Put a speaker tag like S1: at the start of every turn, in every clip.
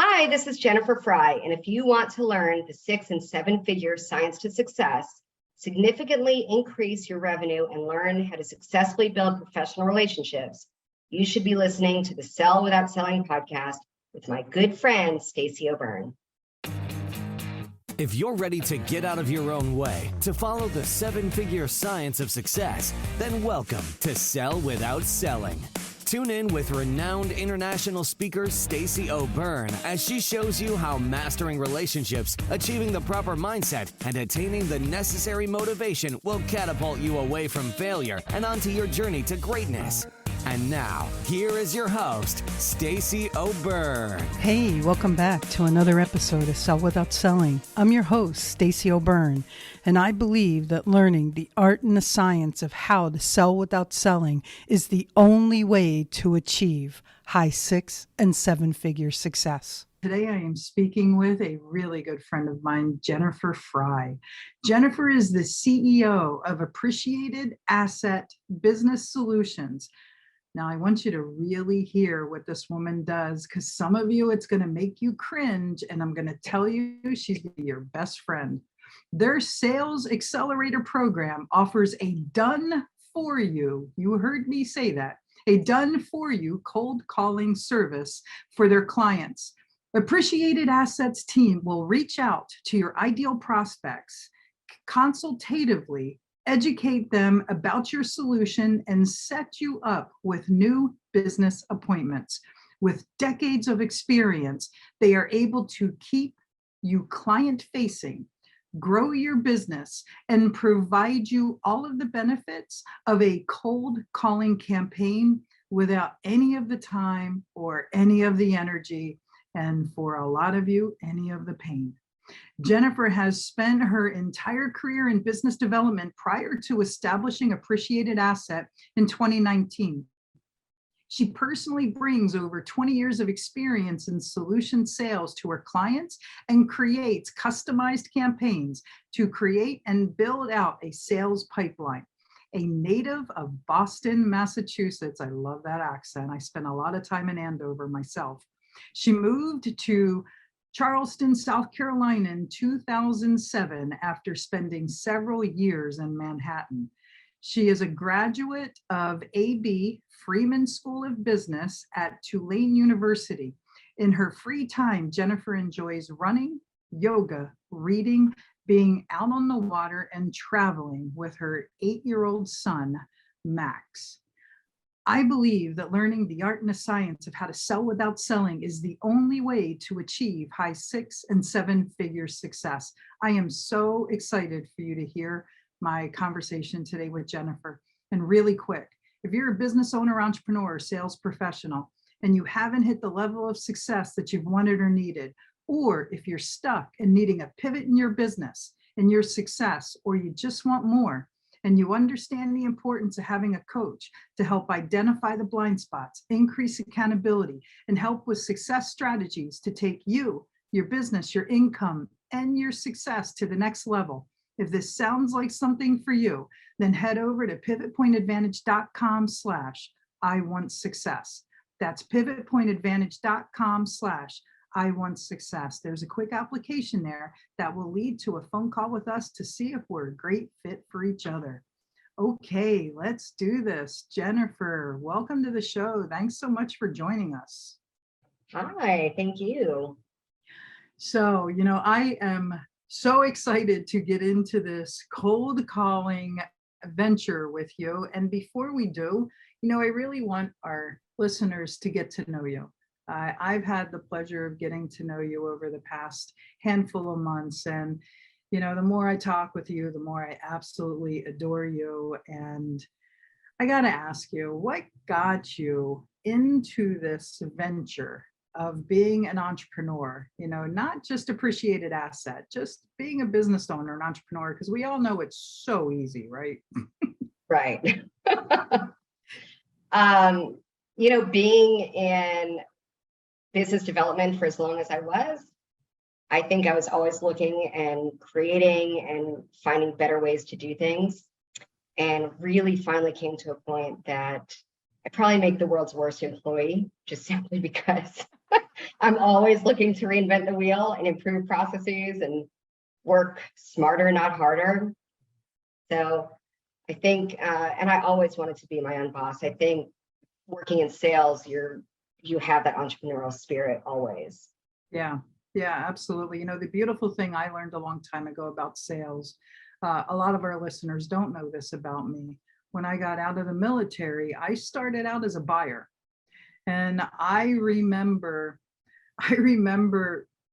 S1: Hi, this is Jennifer Frye, and if you want to learn the 6- and 7-figure science to success, significantly increase your revenue, and learn how to successfully build professional relationships, you should be listening to the Sell Without Selling podcast with my good friend, Stacey O'Byrne.
S2: If you're ready to get out of your own way to follow the 7-figure science of success, then welcome to Sell Without Selling. Tune in with renowned international speaker Stacey O'Byrne as she shows you how mastering relationships, achieving the proper mindset, and attaining the necessary motivation will catapult you away from failure and onto your journey to greatness. And now, here is your host, Stacey O'Byrne.
S3: Hey, welcome back to another episode of Sell Without Selling. I'm your host, Stacey O'Byrne, and I believe that learning the art and the science of how to sell without selling is the only way to achieve high 6- and 7-figure success. Today I am speaking with a really good friend of mine, Jennifer Frye. Jennifer is the CEO of Appreciated Asset Business Solutions. Now, I want you to really hear what this woman does, because some of you, it's going to make you cringe, and I'm going to tell you she's going to be your best friend. Their Sales Accelerator program offers a done-for-you, you heard me say that, a done-for-you cold calling service for their clients. Appreciated Assets team will reach out to your ideal prospects consultatively, educate them about your solution, and set you up with new business appointments. With decades of experience, they are able to keep you client-facing, grow your business, and provide you all of the benefits of a cold calling campaign without any of the time or any of the energy, and for a lot of you, any of the pain. Jennifer has spent her entire career in business development prior to establishing Appreciated Asset in 2019. She personally brings over 20 years of experience in solution sales to her clients and creates customized campaigns to create and build out a sales pipeline. A native of Boston, Massachusetts, I love that accent. I spent a lot of time in Andover myself. She moved to Charleston, South Carolina in 2007 after spending several years in Manhattan. She is a graduate of AB, Freeman School of Business at Tulane University. In her free time, Jennifer enjoys running, yoga, reading, being out on the water, and traveling with her 8-year-old son, Max. I believe that learning the art and the science of how to sell without selling is the only way to achieve high 6- and 7-figure success. I am so excited for you to hear my conversation today with Jennifer. And really quick, if you're a business owner, entrepreneur, or sales professional, and you haven't hit the level of success that you've wanted or needed, or if you're stuck and needing a pivot in your business and your success, or you just want more, and you understand the importance of having a coach to help identify the blind spots, increase accountability, and help with success strategies to take you, your business, your income, and your success to the next level. If this sounds like something for you, then head over to pivotpointadvantage.com/I-want-success. That's pivotpointadvantage.com/I-want-success. There's a quick application there that will lead to a phone call with us to see if we're a great fit for each other. Okay, let's do this. Jennifer, welcome to the show. Thanks so much for joining us.
S1: Hi, thank you.
S3: So, I am so excited to get into this cold calling venture with you. And before we do, I really want our listeners to get to know you. I've had the pleasure of getting to know you over the past handful of months. And, the more I talk with you, the more I absolutely adore you. And I got to ask you, what got you into this venture of being an entrepreneur? Not just Appreciated Asset, just being a business owner, an entrepreneur, because we all know it's so easy, right?
S1: Right. Being in business development for as long as I was, I think I was always looking and creating and finding better ways to do things, and really finally came to a point that I probably make the world's worst employee, just simply because I'm always looking to reinvent the wheel and improve processes and work smarter, not harder. So I think, and I always wanted to be my own boss. I think working in sales, you have that entrepreneurial spirit always.
S3: Yeah, yeah, absolutely. You know, the beautiful thing I learned a long time ago about sales, a lot of our listeners don't know this about me. When I got out of the military, I started out as a buyer. And I remember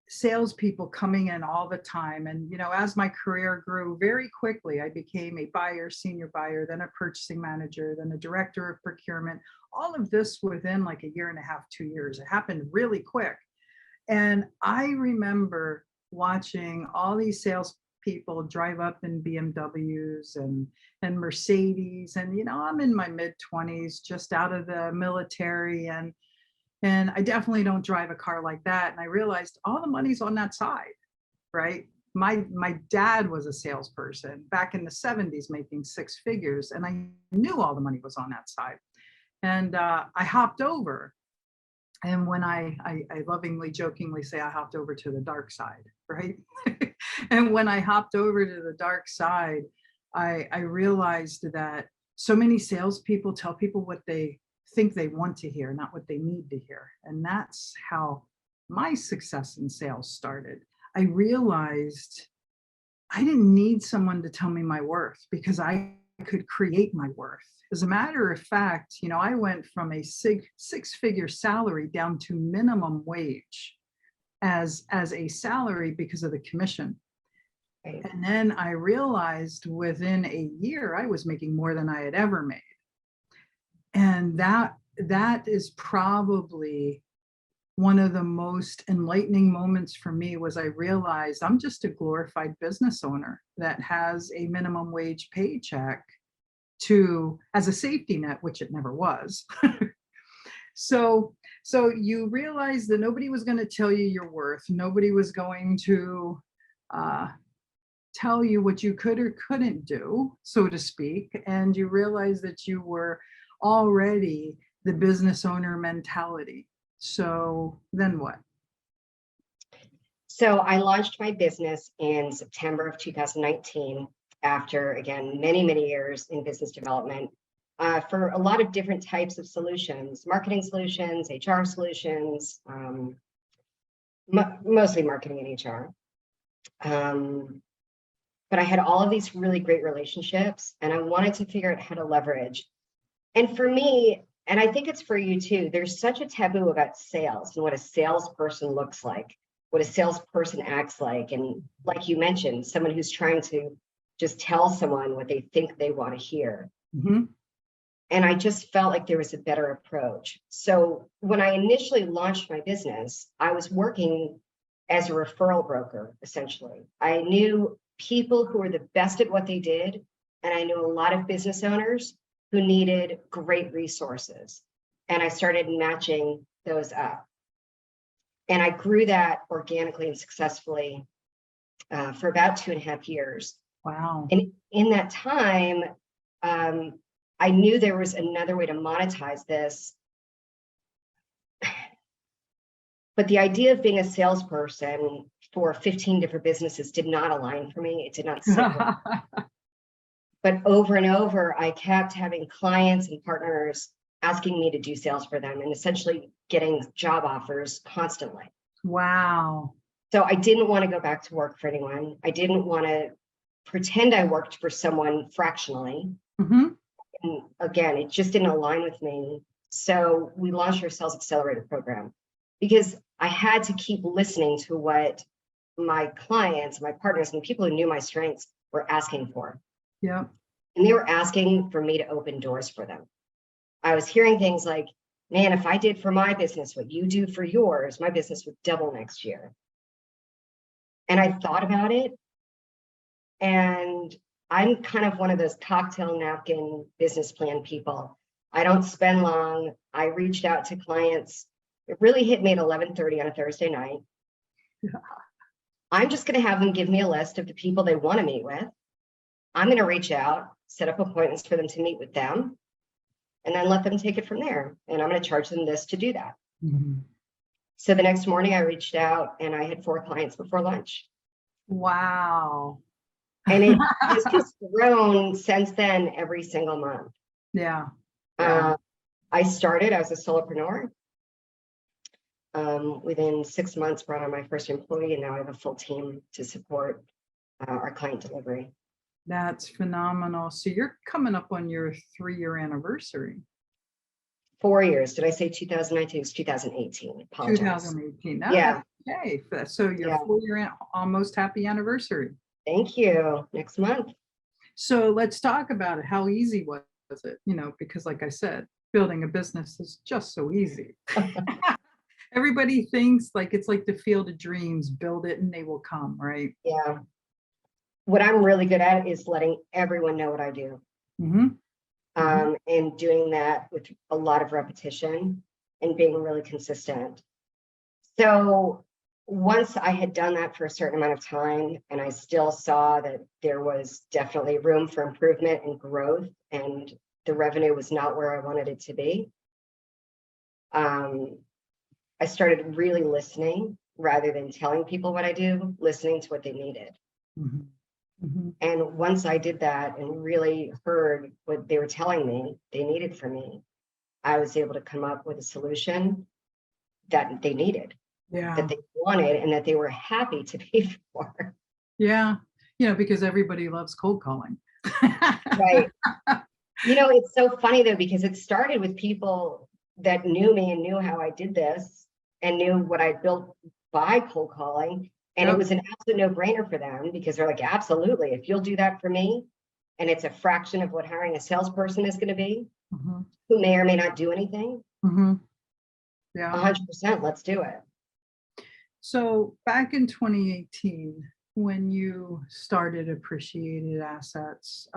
S3: salespeople coming in all the time. And, you know, as my career grew very quickly, I became a buyer, senior buyer, then a purchasing manager, then a director of procurement, all of this within like a year and a half, 2 years. It happened really quick. And I remember watching all these salespeople drive up in BMWs and Mercedes. And, you know, I'm in my mid-20s, just out of the military. And I definitely don't drive a car like that. And I realized all the money's on that side, right? My dad was a salesperson back in the 70s making six figures. And I knew all the money was on that side. And I hopped over. And when I lovingly, jokingly say I hopped over to the dark side, right? And when I hopped over to the dark side, I realized that so many salespeople tell people what they think they want to hear, not what they need to hear. And that's how my success in sales started. I realized I didn't need someone to tell me my worth because I could create my worth. As a matter of fact, you know, I went from a six-figure salary down to minimum wage as a salary because of the commission.
S1: Right.
S3: And then I realized within a year, I was making more than I had ever made. And that is probably one of the most enlightening moments for me. Was I realized I'm just a glorified business owner that has a minimum wage paycheck as a safety net, which it never was. So you realize that nobody was going to tell you your worth. Nobody was going to tell you what you could or couldn't do, so to speak. And you realize that you were already the business owner mentality. So then what?
S1: So I launched my business in September of 2019 after, again, many, many years in business development for a lot of different types of solutions, marketing solutions, HR solutions, mostly marketing and HR. But I had all of these really great relationships and I wanted to figure out how to leverage. And for me, and I think it's for you too, there's such a taboo about sales and what a salesperson looks like, what a salesperson acts like. And like you mentioned, someone who's trying to just tell someone what they think they want to hear.
S3: Mm-hmm.
S1: And I just felt like there was a better approach. So when I initially launched my business, I was working as a referral broker, essentially. I knew people who were the best at what they did, and I knew a lot of business owners who needed great resources. And I started matching those up. And I grew that organically and successfully for about 2.5 years.
S3: Wow.
S1: And in that time, I knew there was another way to monetize this. But the idea of being a salesperson for 15 different businesses did not align for me. It did not sit with me. But over and over, I kept having clients and partners asking me to do sales for them and essentially getting job offers constantly.
S3: Wow.
S1: So I didn't want to go back to work for anyone. I didn't want to pretend I worked for someone fractionally.
S3: Mm-hmm.
S1: And again, it just didn't align with me. So we launched our Sales Accelerator program because I had to keep listening to what my clients, my partners, and people who knew my strengths were asking for.
S3: Yeah.
S1: And they were asking for me to open doors for them. I was hearing things like, man, if I did for my business what you do for yours, my business would double next year. And I thought about it. And I'm kind of one of those cocktail napkin business plan people. I don't spend long. I reached out to clients. It really hit me at 11:30 on a Thursday night.
S3: Yeah.
S1: I'm just going to have them give me a list of the people they want to meet with. I'm going to reach out, set up appointments for them to meet with them, and then let them take it from there. And I'm going to charge them this to do that.
S3: Mm-hmm.
S1: So the next morning I reached out and I had 4 clients before lunch.
S3: Wow.
S1: And it just has grown since then every single month.
S3: Yeah. Yeah.
S1: I was a solopreneur. Within 6 months, brought on my first employee, and now I have a full team to support our client delivery.
S3: That's phenomenal. So you're coming up on your 3-year anniversary.
S1: 4 years. Did I say 2019? It's 2018. Apologize.
S3: 2018. No,
S1: Yeah.
S3: that's okay. So your
S1: Yeah.
S3: 4-year almost happy anniversary.
S1: Thank you. Next month.
S3: So let's talk about it. How easy was it? Because like I said, building a business is just so easy. Everybody thinks like it's like the field of dreams, build it and they will come, right?
S1: Yeah. What I'm really good at is letting everyone know what I do.
S3: Mm-hmm.
S1: And doing that with a lot of repetition and being really consistent. So once I had done that for a certain amount of time, and I still saw that there was definitely room for improvement and growth, and the revenue was not where I wanted it to be, I started really listening rather than telling people what I do, listening to what they needed.
S3: Mm-hmm. Mm-hmm.
S1: And once I did that and really heard what they were telling me they needed from me, I was able to come up with a solution that they needed, that they wanted, and that they were happy to pay for.
S3: Yeah. Because everybody loves cold calling.
S1: Right. It's so funny though, because it started with people that knew me and knew how I did this and knew what I built by cold calling. And It was an absolute no-brainer for them, because they're like, absolutely, if you'll do that for me, and it's a fraction of what hiring a salesperson is going to be,
S3: Mm-hmm.
S1: who may or may not do anything,
S3: Mm-hmm. Yeah.
S1: 100%, let's do it.
S3: So back in 2018, when you started Appreciated Assets,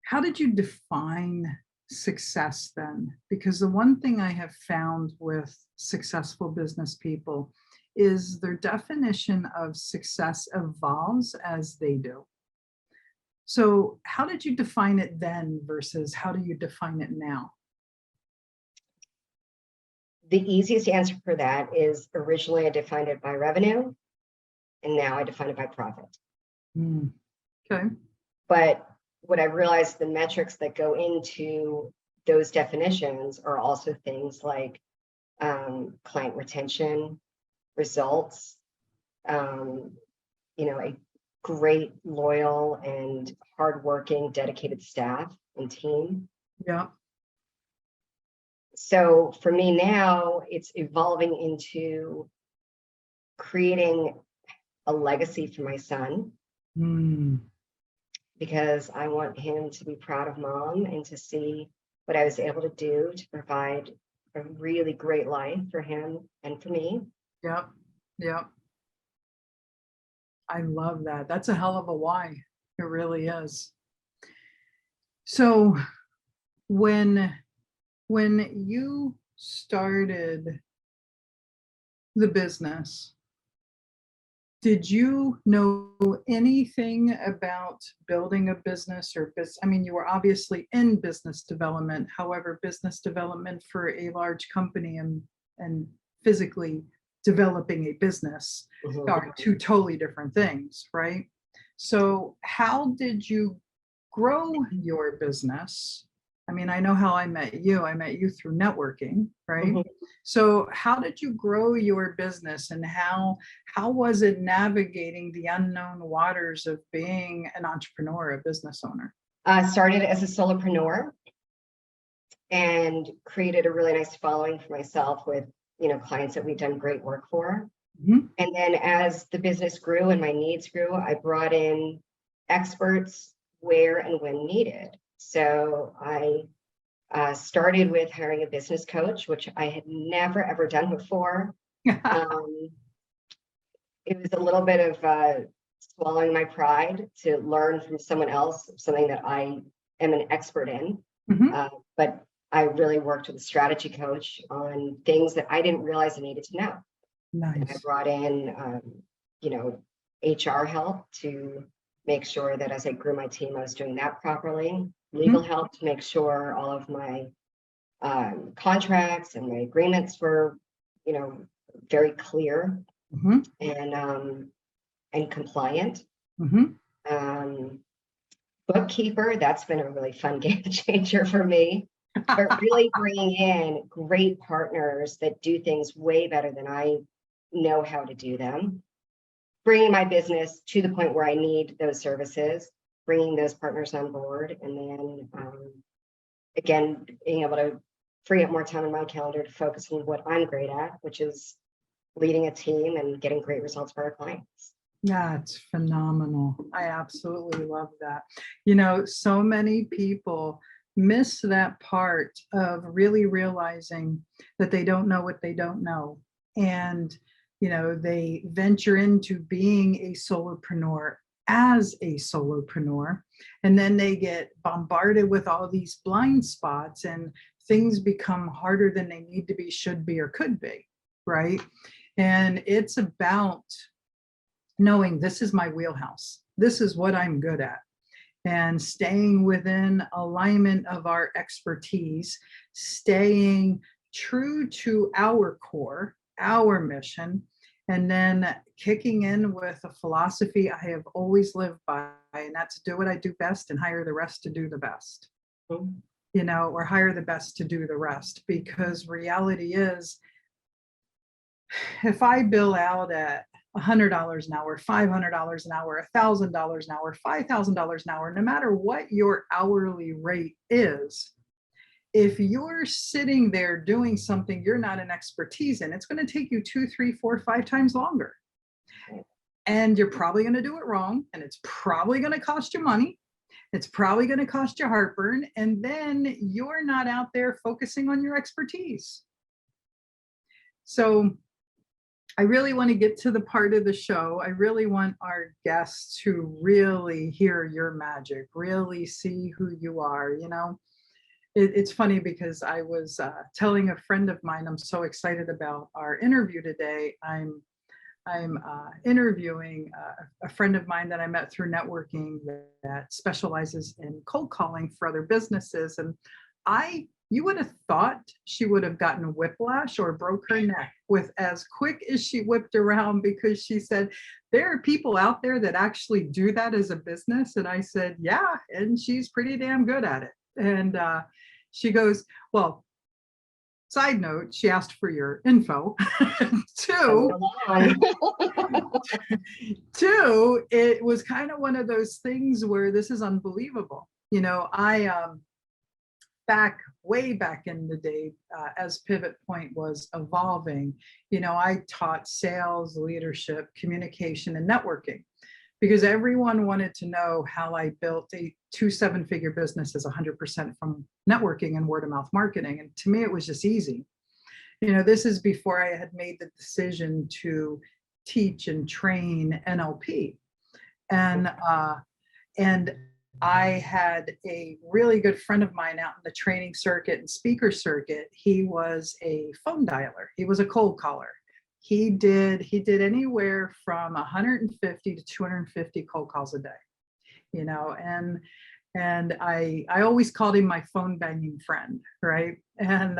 S3: how did you define success then? Because the one thing I have found with successful business people is their definition of success evolves as they do. So how did you define it then versus how do you define it now?
S1: The easiest answer for that is originally I defined it by revenue, and now I define it by profit.
S3: Okay.
S1: But what I realized, the metrics that go into those definitions are also things like client retention, results, a great, loyal, and hardworking, dedicated staff and team.
S3: Yeah.
S1: So for me now, it's evolving into creating a legacy for my son, because I want him to be proud of mom and to see what I was able to do to provide a really great life for him and for me.
S3: Yep. Yep. I love that. That's a hell of a why. It really is. So when you started the business, did you know anything about building a business or business? I mean, you were obviously in business development. However, business development for a large company and physically developing a business are two totally different things, right? So how did you grow your business? I mean, I know how I met you. I met you through networking, right?
S1: Mm-hmm.
S3: So how did you grow your business, and how was it navigating the unknown waters of being an entrepreneur, a business owner?
S1: I started as a solopreneur and created a really nice following for myself with, clients that we've done great work for.
S3: Mm-hmm.
S1: And then as the business grew and my needs grew, I brought in experts where and when needed. So I started with hiring a business coach, which I had never, ever done before. It was a little bit of swallowing my pride to learn from someone else, something that I am an expert in.
S3: Mm-hmm.
S1: But I really worked with a strategy coach on things that I didn't realize I needed to know.
S3: Nice.
S1: And I brought in, HR help to make sure that as I grew my team, I was doing that properly. Legal help to make sure all of my contracts, and my agreements were, very clear
S3: Mm-hmm.
S1: and compliant.
S3: Mm-hmm.
S1: Bookkeeper, that's been a really fun game changer for me. But really bringing in great partners that do things way better than I know how to do them. Bringing my business to the point where I need those services, bringing those partners on board, and then again, being able to free up more time in my calendar to focus on what I'm great at, which is leading a team and getting great results for our clients.
S3: That's phenomenal. I absolutely love that. So many people miss that part of really realizing that they don't know what they don't know. And, they venture into being a solopreneur as a solopreneur, and then they get bombarded with all these blind spots and things become harder than they need to be, should be, or could be, right? And it's about knowing this is my wheelhouse. This is what I'm good at. And staying within alignment of our expertise, staying true to our core, our mission, and then kicking in with a philosophy I have always lived by, and that's do what I do best and hire the rest to do the best. Or hire the best to do the rest, because reality is, if I bill out at $100 an hour, $500 an hour, $1,000 an hour, $5,000 an hour, no matter what your hourly rate is, if you're sitting there doing something you're not an expertise in, it's going to take you 2, 3, 4, 5 times longer. And you're probably going to do it wrong. And it's probably going to cost you money. It's probably going to cost you heartburn. And then you're not out there focusing on your expertise. So I really want to get to the part of the show. I really want our guests to really hear your magic, really see who you are. It's funny because I was telling a friend of mine, I'm so excited about our interview today. I'm interviewing a friend of mine that I met through networking that specializes in cold calling for other businesses. And you would have thought she would have gotten whiplash or broke her neck with as quick as she whipped around, because she said, there are people out there that actually do that as a business. And I said, yeah, and she's pretty damn good at it. And she goes, well, side note, she asked for your info. Two, it was kind of one of those things where this is unbelievable. I way back in the day, as Pivot Point was evolving, I taught sales, leadership, communication, and networking, because everyone wanted to know how I built a 2 7-figure business as 100% from networking and word of mouth marketing. And to me, it was just easy. This is before I had made the decision to teach and train NLP. And I had a really good friend of mine out in the training circuit and speaker circuit. He was a phone dialer. He was a cold caller. He did anywhere from 150 to 250 cold calls a day, and I always called him my phone banging friend, right? And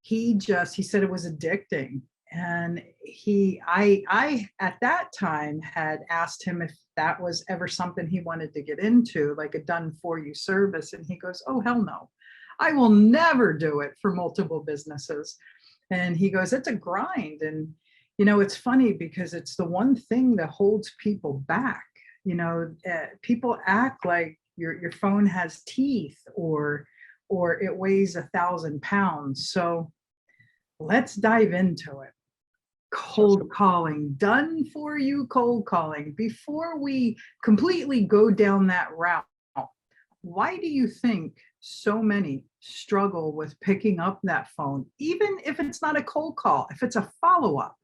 S3: he said it was addicting. And I at that time had asked him if that was ever something he wanted to get into, like a done for you service. And he goes, oh, hell no, I will never do it for multiple businesses. And he goes, it's a grind. And, it's funny because it's the one thing that holds people back. People act like your phone has teeth or it weighs 1,000 pounds. So let's dive into it. Cold calling, done for you cold calling. Before we completely go down that route, why do you think so many struggle with picking up that phone, even if it's not a cold call, if it's a follow-up?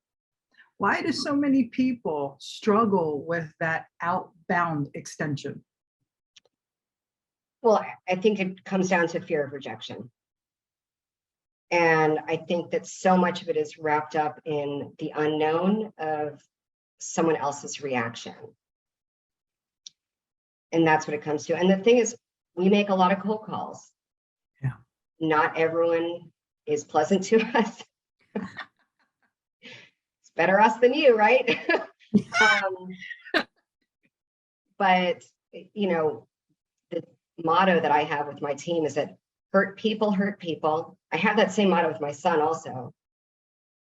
S3: Why do so many people struggle with that outbound extension?
S1: Well, I think it comes down to fear of rejection. And I think that so much of it is wrapped up in the unknown of someone else's reaction. And that's what it comes to. And the thing is, we make a lot of cold calls.
S3: Yeah.
S1: not everyone is pleasant to us. It's better us than you, right? But, you know, the motto that I have with my team is that hurt people hurt people. I have that same motto with my son also,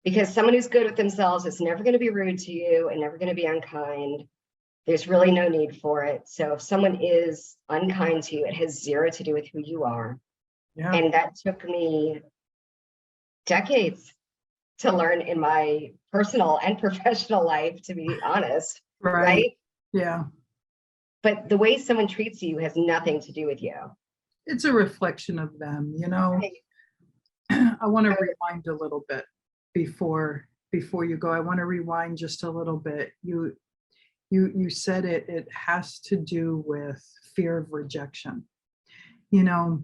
S1: because someone who's good with themselves is never going to be rude to you and never going to be unkind. There's really no need for it. So if someone is unkind to you, it has zero to do with who you are.
S3: Yeah.
S1: And that took me decades to learn in my personal and professional life, to be honest. Right?
S3: Yeah.
S1: But the way someone treats you has nothing to do with you.
S3: It's a reflection of them, you know.
S1: Right.
S3: I want to rewind a little bit before you go. I want to rewind just a little bit. You said it has to do with fear of rejection. You know,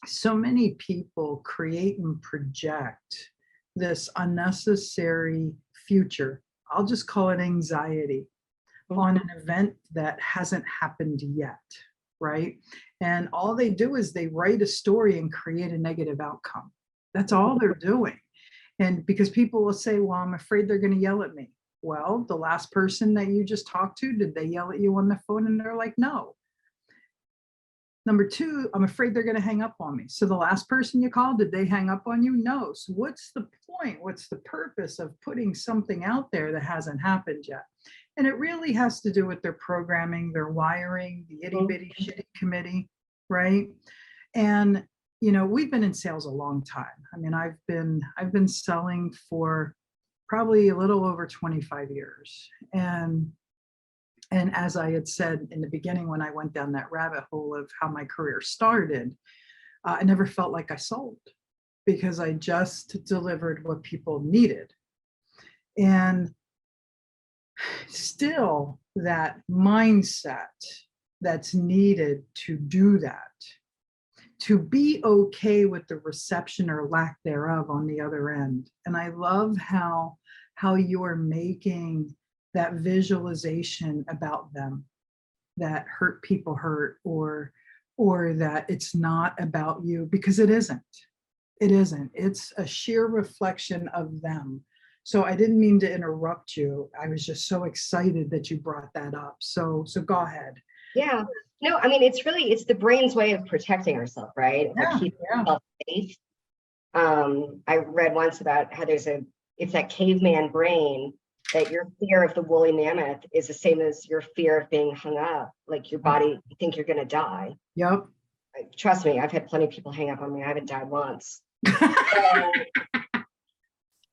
S3: so many people create and project this unnecessary future. I'll just call it anxiety on an event that hasn't happened yet, right? And all they do is they write a story and create a negative outcome. That's all they're doing. And because people will say, well, I'm afraid they're going to yell at me. Well, the last person that you just talked to, did they yell at you on the phone? And they're like, no. Number two, I'm afraid they're going to hang up on me. So the last person you called, did they hang up on you? No. So what's the point? What's the purpose of putting something out there that hasn't happened yet? And it really has to do with their programming, their wiring, the itty bitty shitty committee, right? And, you know, we've been in sales a long time. I mean, I've been selling for probably a little over 25 years. And as I had said in the beginning, when I went down that rabbit hole of how my career started, I never felt like I sold, because I just delivered what people needed. And still, that mindset that's needed to do that, to be okay with the reception or lack thereof on the other end. And I love how you're making that visualization about them, that hurt people hurt, or that it's not about you, because it isn't. It isn't. It's a sheer reflection of them. So I didn't mean to interrupt you. I was just so excited that you brought that up. So go ahead.
S1: Yeah. No, I mean, it's the brain's way of protecting ourselves, right?
S3: Yeah,
S1: Of keeping ourselves safe. I read once about how it's that caveman brain, that your fear of the woolly mammoth is the same as your fear of being hung up. Like your body, you think you're going to die.
S3: Yep.
S1: Trust me, I've had plenty of people hang up on me. I haven't died once.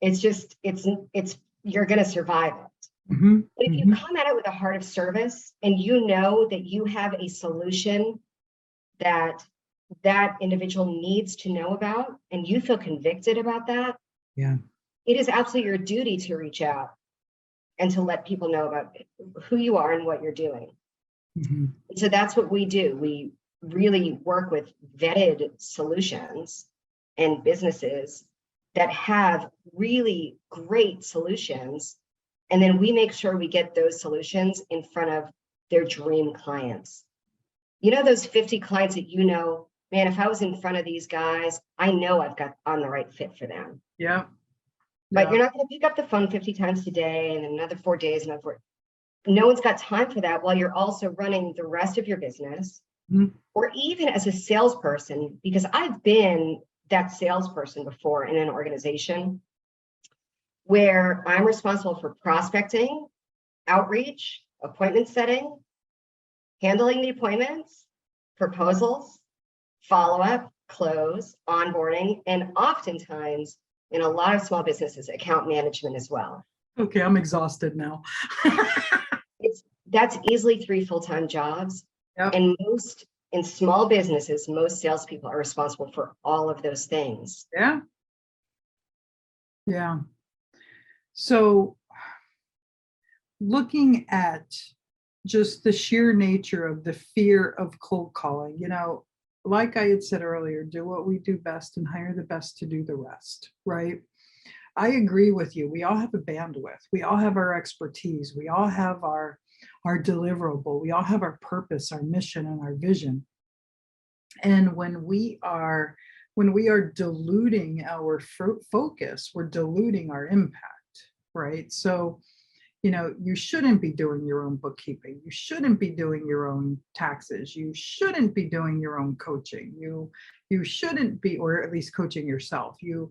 S1: It's just, you're going to survive it.
S3: Mm-hmm.
S1: But if you come at it with a heart of service, and you know that you have a solution that individual needs to know about, and you feel convicted about that,
S3: yeah, it
S1: is absolutely your duty to reach out and to let people know about who you are and what you're doing.
S3: Mm-hmm.
S1: So that's what we do. We really work with vetted solutions and businesses that have really great solutions. And then we make sure we get those solutions in front of their dream clients. You know, those 50 clients that you know, man, if I was in front of these guys, I know I've got on the right fit for them.
S3: Yeah.
S1: But you're not going to pick up the phone 50 times a day and another 4 days. No one's got time for that while you're also running the rest of your business. Mm-hmm. Or even as a salesperson, because I've been that salesperson before in an organization where I'm responsible for prospecting, outreach, appointment setting, handling the appointments, proposals, follow-up, close, onboarding, and oftentimes in a lot of small businesses, account management as well.
S3: Okay, I'm exhausted now.
S1: That's easily 3 full-time jobs. Yep. And in small businesses, most salespeople are responsible for all of those things.
S3: Yeah. Yeah. So looking at just the sheer nature of the fear of cold calling, you know, like I had said earlier, do what we do best and hire the best to do the rest, right? I agree with you. We all have a bandwidth. We all have our expertise. We all have our deliverable. We all have our purpose, our mission, and our vision. And when we are when we are diluting our focus, we're diluting our impact, right? So, you shouldn't be doing your own bookkeeping. You shouldn't be doing your own taxes. You shouldn't be doing your own coaching. You shouldn't be, or at least coaching yourself. You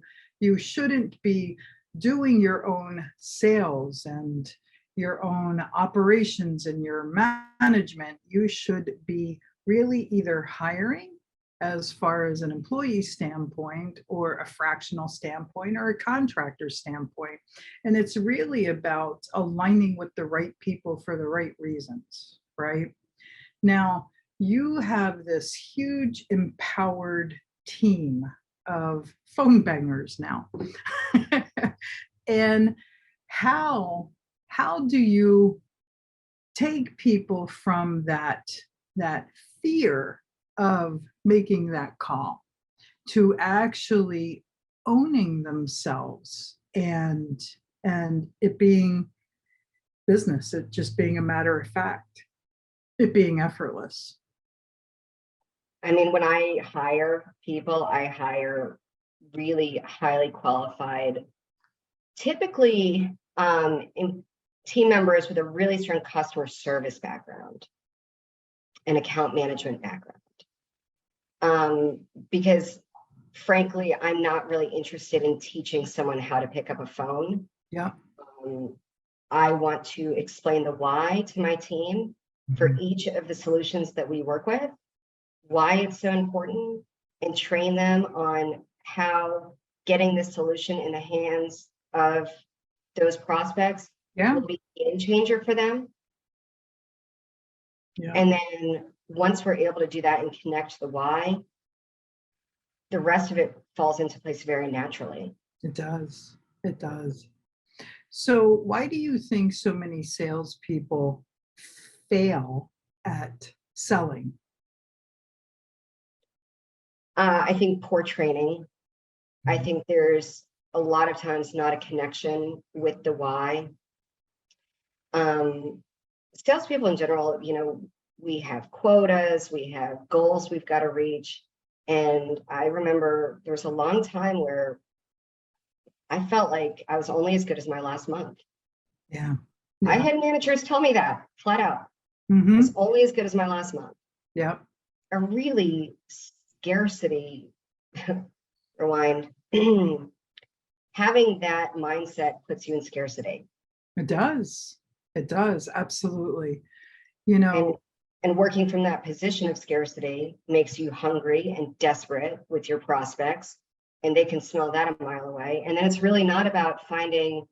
S3: shouldn't be doing your own sales and your own operations and your management. You should be really either hiring as far as an employee standpoint or a fractional standpoint or a contractor standpoint. And it's really about aligning with the right people for the right reasons, right? Now, you have this huge empowered team of phone bangers now. And how do you take people from that fear of making that call to actually owning themselves and it being business, it just being a matter of fact, it being effortless?
S1: I mean, when I hire people, I hire really highly qualified, typically in team members with a really strong customer service background and account management background. Because frankly, I'm not really interested in teaching someone how to pick up a phone.
S3: Yeah.
S1: I want to explain the why to my team for each of the solutions that we work with, why it's so important, and train them on how getting this solution in the hands of those prospects will be a game changer for them.
S3: Yeah.
S1: And then once we're able to do that and connect the why, the rest of it falls into place very naturally.
S3: It does. It does. So why do you think so many salespeople fail at selling?
S1: I think poor training. I think there's a lot of times not a connection with the why. Salespeople in general, we have quotas, we have goals we've got to reach. And I remember there was a long time where I felt like I was only as good as my last month.
S3: Yeah.
S1: I had managers tell me that flat out.
S3: Mm-hmm.
S1: I was only as good as my last month.
S3: Yeah.
S1: A really scarcity rewind. Having that mindset puts you in scarcity.
S3: It does. It does. Absolutely.
S1: And working from that position of scarcity makes you hungry and desperate with your prospects, and they can smell that a mile away. And then it's really not about finding,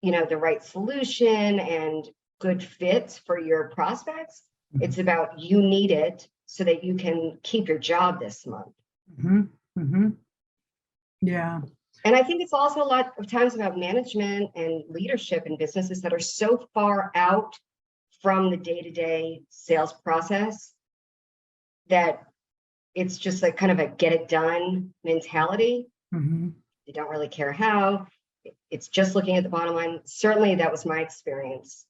S1: the right solution and good fits for your prospects. Mm-hmm. It's about you need it so that you can keep your job this month.
S3: Mm-hmm. Mm-hmm. Yeah.
S1: And I think it's also a lot of times about management and leadership in businesses that are so far out from the day-to-day sales process that it's just like kind of a get it done mentality.
S3: Mm-hmm.
S1: You don't really care how. It's just looking at the bottom line. Certainly that was my experience.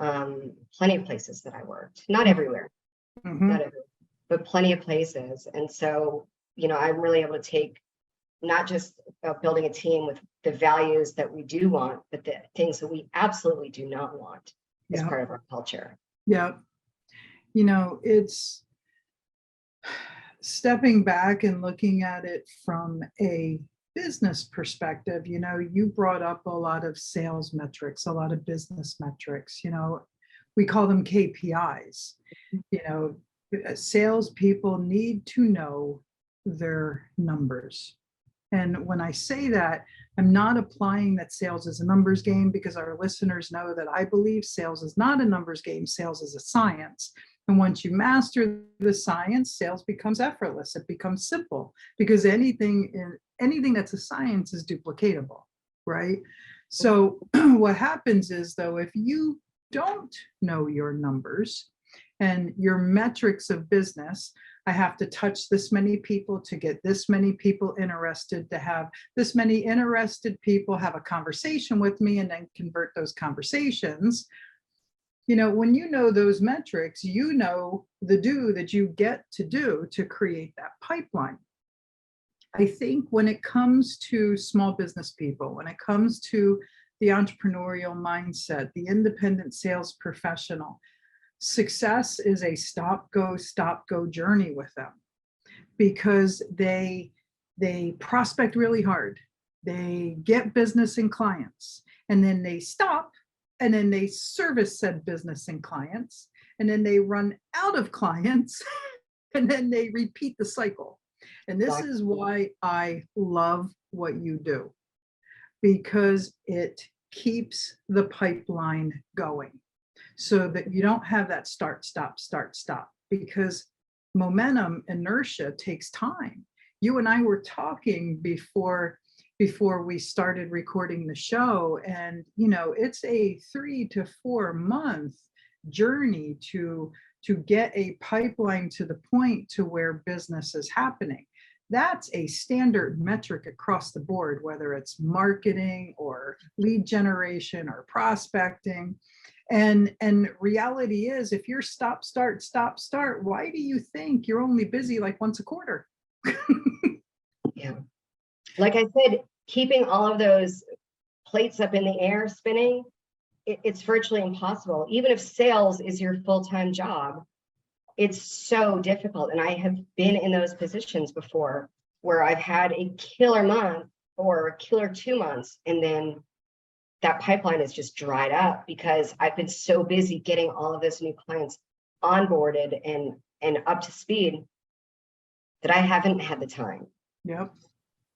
S1: Plenty of places that I worked, not everywhere, not everywhere, but plenty of places. And so, I'm really able to take not just building a team with the values that we do want, but the things that we absolutely do not want as part of our culture.
S3: Yeah. It's stepping back and looking at it from a business perspective. You brought up a lot of sales metrics, a lot of business metrics. We call them KPIs. Salespeople need to know their numbers. And when I say that, I'm not applying that sales is a numbers game, because our listeners know that I believe sales is not a numbers game. Sales is a science. And once you master the science, sales becomes effortless. It becomes simple, because anything that's a science is duplicatable, right? So what happens is, though, if you don't know your numbers and your metrics of business, I have to touch this many people to get this many people interested, to have this many interested people have a conversation with me and then convert those conversations. When you know those metrics, the do that you get to do to create that pipeline. I think when it comes to small business people, when it comes to the entrepreneurial mindset, the independent sales professional, success is a stop go journey with them, because they prospect really hard. They get business and clients, and then they stop, and then they service said business and clients, and then they run out of clients, and then they repeat the cycle. And this is why I love what you do, because it keeps the pipeline going so that you don't have that start, stop, because momentum, inertia takes time. You and I were talking before we started recording the show, and it's a 3 to 4 month journey to get a pipeline to the point to where business is happening. That's a standard metric across the board, whether it's marketing or lead generation or prospecting. And reality is, if you're stop, start, why do you think you're only busy like once a quarter?
S1: Yeah. Like I said, keeping all of those plates up in the air spinning, it's virtually impossible. Even if sales is your full-time job, it's so difficult. And I have been in those positions before where I've had a killer month or a killer 2 months, and then that pipeline is just dried up because I've been so busy getting all of those new clients onboarded and up to speed that I haven't had the time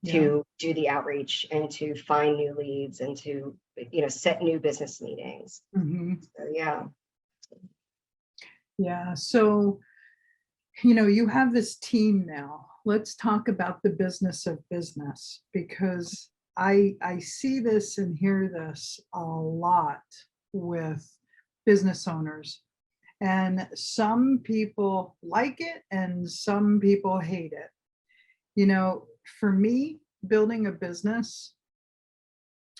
S1: to do the outreach and to find new leads and to set new business meetings.
S3: Mm-hmm.
S1: So, yeah.
S3: Yeah. So, you have this team now. Let's talk about the business of business, because I see this and hear this a lot with business owners, and some people like it and some people hate it. For me, building a business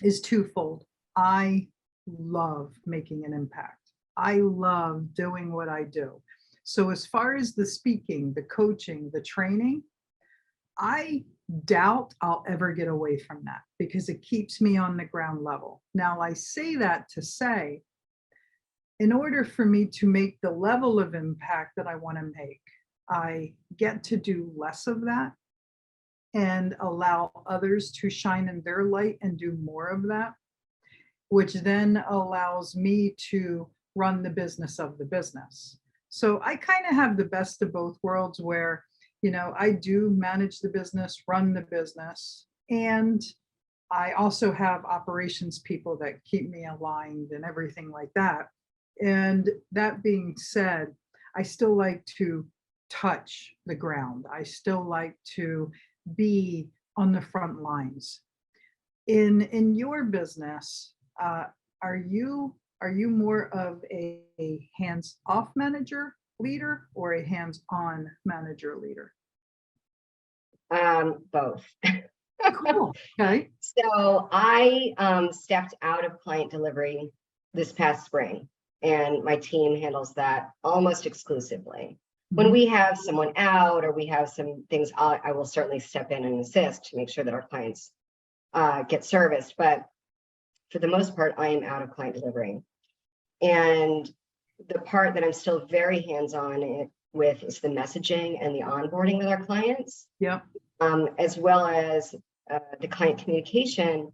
S3: is twofold. I love making an impact. I love doing what I do. So as far as the speaking, the coaching, the training, I doubt I'll ever get away from that because it keeps me on the ground level. Now, I say that to say, in order for me to make the level of impact that I want to make, I get to do less of that and allow others to shine in their light and do more of that, which then allows me to run the business of the business. So I kind of have the best of both worlds where, I do manage the business, run the business, and I also have operations people that keep me aligned and everything like that. And that being said, I still like to touch the ground. I still like to be on the front lines. In your business, are you more of a hands-off manager leader or a hands-on manager leader?
S1: Both.
S3: Cool. Okay.
S1: So I stepped out of client delivery this past spring, and my team handles that almost exclusively. When we have someone out or we have some things, I will certainly step in and assist to make sure that our clients get serviced. But for the most part, I am out of client delivery. And the part that I'm still very hands-on with is the messaging and the onboarding with our clients.
S3: Yep.
S1: As well as the client communication.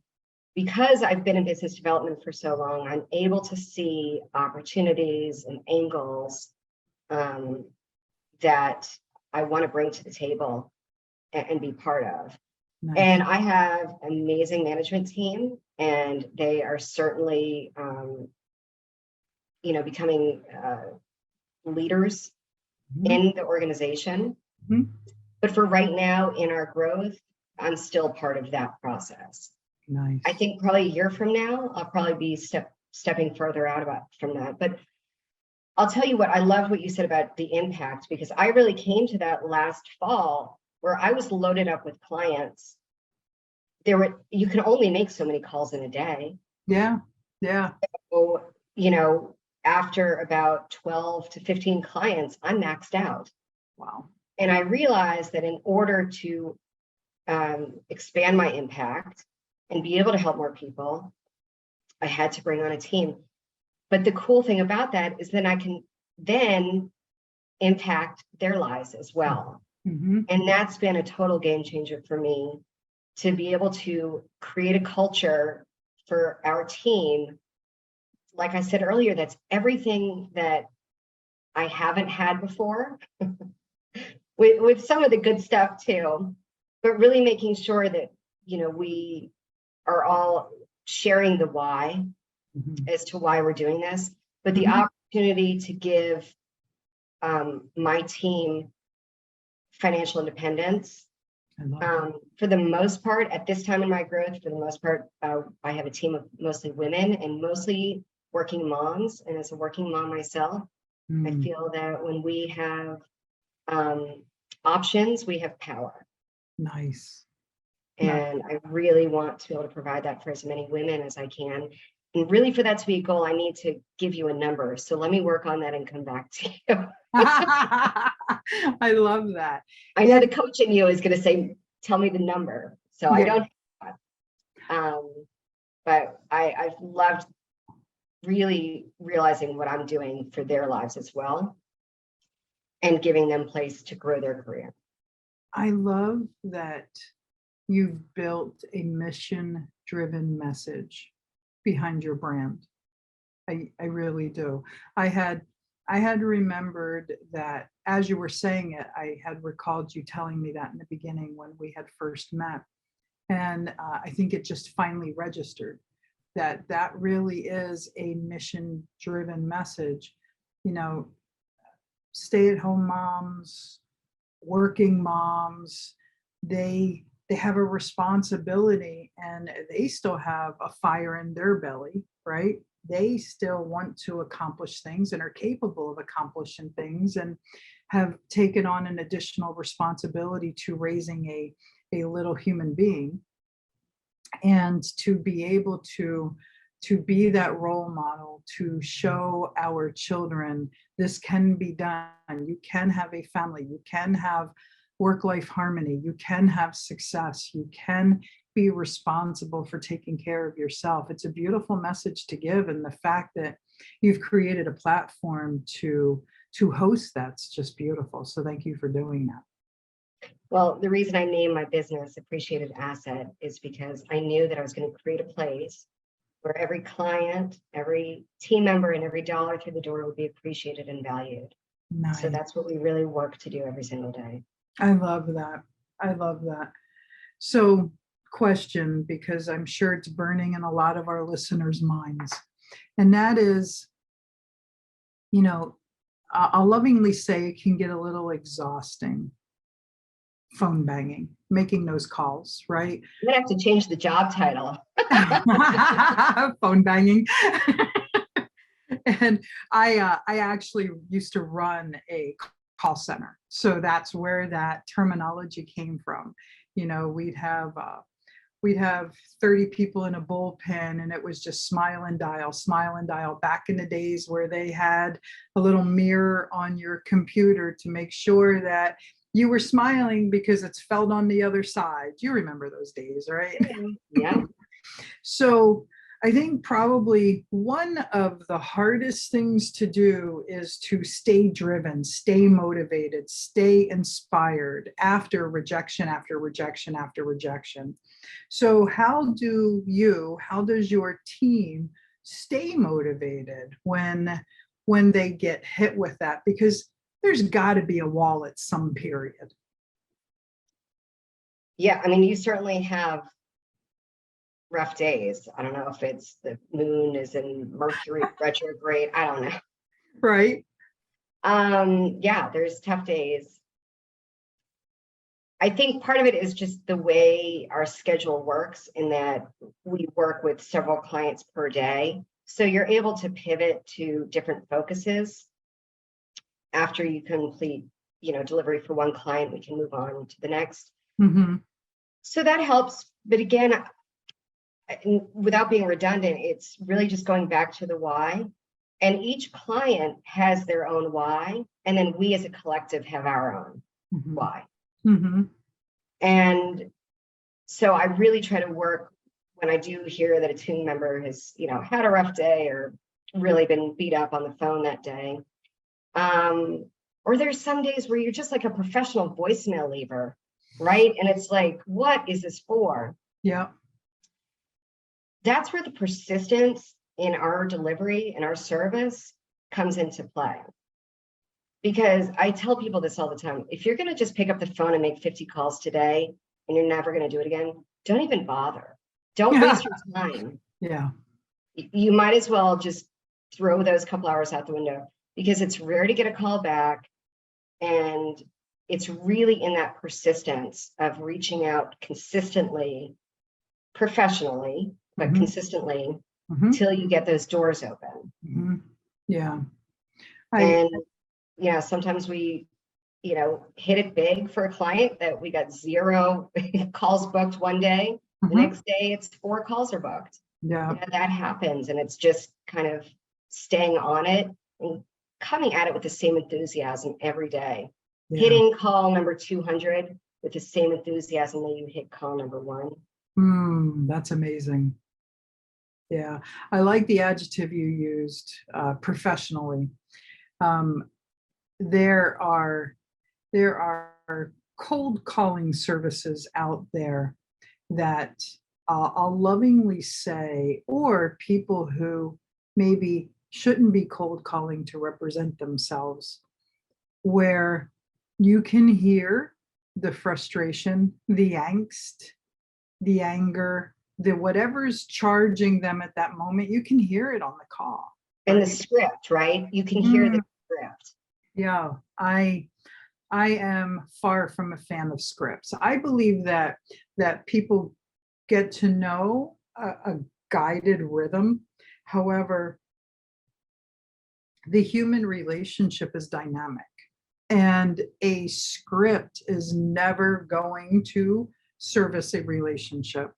S1: Because I've been in business development for so long, I'm able to see opportunities and angles that I want to bring to the table and be part of. Nice. And I have an amazing management team, and they are certainly, becoming leaders in the organization. But for right now, in our growth, I'm still part of that process.
S3: Nice.
S1: I think probably a year from now, I'll probably be stepping further out from that. But I'll tell you what, I love what you said about the impact, because I really came to that last fall where I was loaded up with clients. You can only make so many calls in a day.
S3: Yeah. Yeah.
S1: So, after about 12 to 15 clients, I'm maxed out.
S3: Wow.
S1: And I realized that in order to expand my impact and be able to help more people, I had to bring on a team. But the cool thing about that is then I can then impact their lives as well.
S3: Mm-hmm.
S1: And that's been a total game changer for me, to be able to create a culture for our team. Like I said earlier, that's everything that I haven't had before, with some of the good stuff too, but really making sure that, we are all sharing the why as to why we're doing this, but the opportunity to give my team financial independence. For the most part, at this time in my growth, for the most part, I have a team of mostly women and mostly working moms. And as a working mom myself, I feel that when we have options, we have power.
S3: Nice.
S1: And I really want to be able to provide that for as many women as I can. And really, for that to be a goal, I need to give you a number. So let me work on that and come back to you.
S3: I love that.
S1: I know the coach in you is going to say, tell me the number. So I don't have that. But I've loved really realizing what I'm doing for their lives as well, and giving them place to grow their career.
S3: I love that you've built a mission-driven message behind your brand. I really do. I had remembered that as you were saying it, I had recalled you telling me that in the beginning when we had first met. And I think it just finally registered that really is a mission-driven message. Stay-at-home moms, working moms, they have a responsibility, and they still have a fire in their belly, right? They still want to accomplish things and are capable of accomplishing things, and have taken on an additional responsibility to raising a little human being. And to be able to be that role model, to show our children this can be done. You can have a family, you can have work-life harmony, you can have success, you can be responsible for taking care of yourself. It's a beautiful message to give, and the fact that you've created a platform to host that's just beautiful. So thank you for doing that.
S1: Well, the reason I named my business Appreciated Asset is because I knew that I was going to create a place where every client, every team member, and every dollar through the door would be appreciated and valued.
S3: Nice.
S1: So that's what we really work to do every single day.
S3: I love that. I love that. So, question, because I'm sure it's burning in a lot of our listeners' minds, and that is, I'll lovingly say it can get a little exhausting. Phone banging, making those calls, right?
S1: I'm gonna have to change the job title.
S3: Phone banging. And I actually used to run a call center, so that's where that terminology came from. We'd have 30 people in a bullpen, and it was just smile and dial back in the days where they had a little mirror on your computer to make sure that you were smiling because it's felt on the other side. You remember those days, right?
S1: Yeah.
S3: So I think probably one of the hardest things to do is to stay driven, stay motivated, stay inspired after rejection, after rejection, after rejection. So how does your team stay motivated when they get hit with that? Because there's got to be a wall at some period.
S1: Yeah, I mean, you certainly have rough days. I don't know if it's the moon is in Mercury retrograde. I don't know.
S3: Right.
S1: Yeah, there's tough days. I think part of it is just the way our schedule works, in that we work with several clients per day. So you're able to pivot to different focuses. After you complete, delivery for one client, we can move on to the next.
S3: Mm-hmm.
S1: So that helps. But again, without being redundant, it's really just going back to the why. And each client has their own why. And then we as a collective have our own why.
S3: Mm-hmm.
S1: And So I really try to work when I do hear that a team member has, had a rough day or really been beat up on the phone that day. Or there's some days where you're just like a professional voicemail leaver, right? And it's like, what is this for?
S3: Yeah.
S1: That's where the persistence in our delivery and our service comes into play. Because I tell people this all the time. If you're going to just pick up the phone and make 50 calls today and you're never going to do it again, don't even bother. Don't waste your time.
S3: Yeah.
S1: You might as well just throw those couple hours out the window, because it's rare to get a call back. And it's really in that persistence of reaching out consistently, professionally, but consistently till you get those doors open.
S3: Yeah.
S1: And sometimes we, hit it big for a client that we got 0 calls booked one day. The next day it's 4 calls are booked.
S3: Yeah.
S1: That happens. And it's just kind of staying on it and coming at it with the same enthusiasm every day. Yeah. Hitting call number 200 with the same enthusiasm that you hit call number 1.
S3: That's amazing. Yeah, I like the adjective you used, professionally. There are cold calling services out there that I'll lovingly say, or people who maybe shouldn't be cold calling to represent themselves, where you can hear the frustration, the angst, the anger, the whatever's charging them at that moment. You can hear it on the call.
S1: And the script, right? You can hear the script.
S3: Yeah, I am far from a fan of scripts. I believe that people get to know a guided rhythm. However, the human relationship is dynamic, and a script is never going to service a relationship.